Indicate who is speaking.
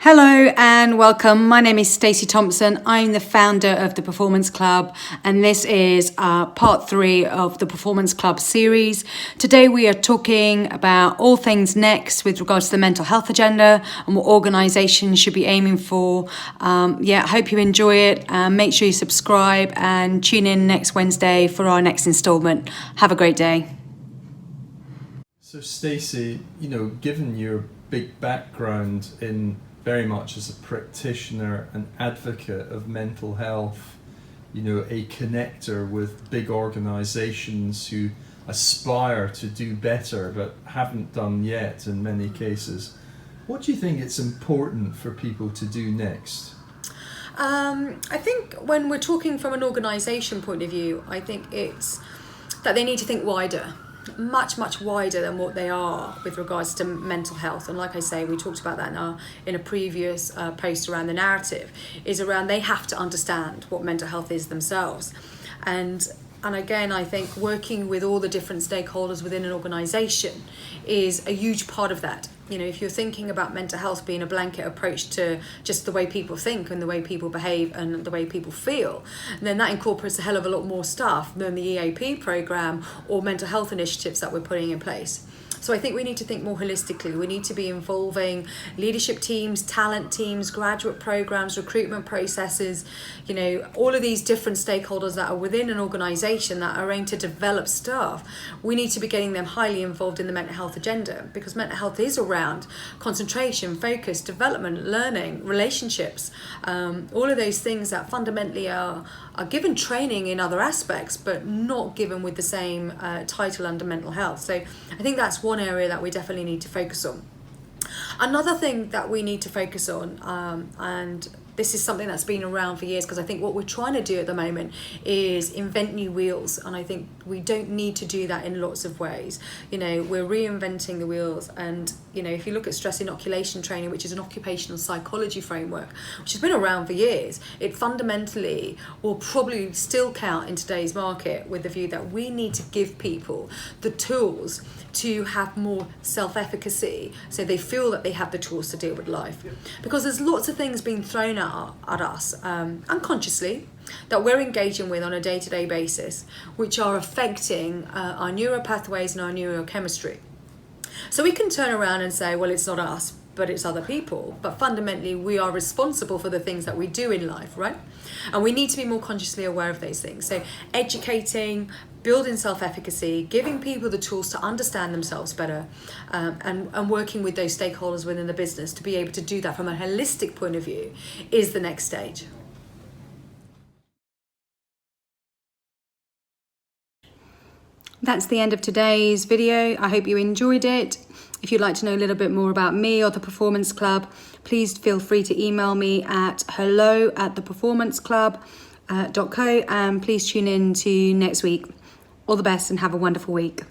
Speaker 1: Hello and welcome. My name is Stacey Thompson. I'm the founder of the Performance Club, and this is part 3 of the Performance Club series. Today we are talking about all things next with regards to the mental health agenda and what organisations should be aiming for. I hope you enjoy it. Make sure you subscribe and tune in next Wednesday for our next instalment. Have a great day.
Speaker 2: So Stacey, given your big background in very much as a practitioner and advocate of mental health, a connector with big organisations who aspire to do better but haven't done yet in many cases, what do you think it's important for people to do next?
Speaker 3: I think when we're talking from an organisation point of view, I think it's that they need to think wider. Much wider than what they are with regards to mental health. And like I say, we talked about that in a previous post around the narrative, is around they have to understand what mental health is themselves. And again, I think working with all the different stakeholders within an organisation is a huge part of that. If you're thinking about mental health being a blanket approach to just the way people think and the way people behave and the way people feel, then that incorporates a hell of a lot more stuff than the EAP programme or mental health initiatives that we're putting in place. So I think we need to think more holistically. We need to be involving leadership teams, talent teams, graduate programs, recruitment processes, all of these different stakeholders that are within an organisation that are aimed to develop staff. We need to be getting them highly involved in the mental health agenda, because mental health is around concentration, focus, development, learning, relationships, all of those things that fundamentally are given training in other aspects, but not given with the same title under mental health. So I think that's one area that we definitely need to focus on. Another thing that we need to focus on, and this is something that's been around for years, because I think what we're trying to do at the moment is invent new wheels, and I think we don't need to do that in lots of ways. We're reinventing the wheels, and if you look at stress inoculation training, which is an occupational psychology framework which has been around for years, it fundamentally will probably still count in today's market, with the view that we need to give people the tools to have more self-efficacy, so they feel that they have the tools to deal with life. Because there's lots of things being thrown at us unconsciously that we're engaging with on a day-to-day basis, which are affecting our neuropathways and our neurochemistry. So we can turn around and say, well, it's not us, but it's other people. But fundamentally, we are responsible for the things that we do in life, right? And we need to be more consciously aware of those things. So educating, building self-efficacy, giving people the tools to understand themselves better, and working with those stakeholders within the business to be able to do that from a holistic point of view is the next stage.
Speaker 1: That's the end of today's video. I hope you enjoyed it. If you'd like to know a little bit more about me or the Performance Club, please feel free to email me at hello@theperformanceclub.co, and please tune in to next week. All the best and have a wonderful week.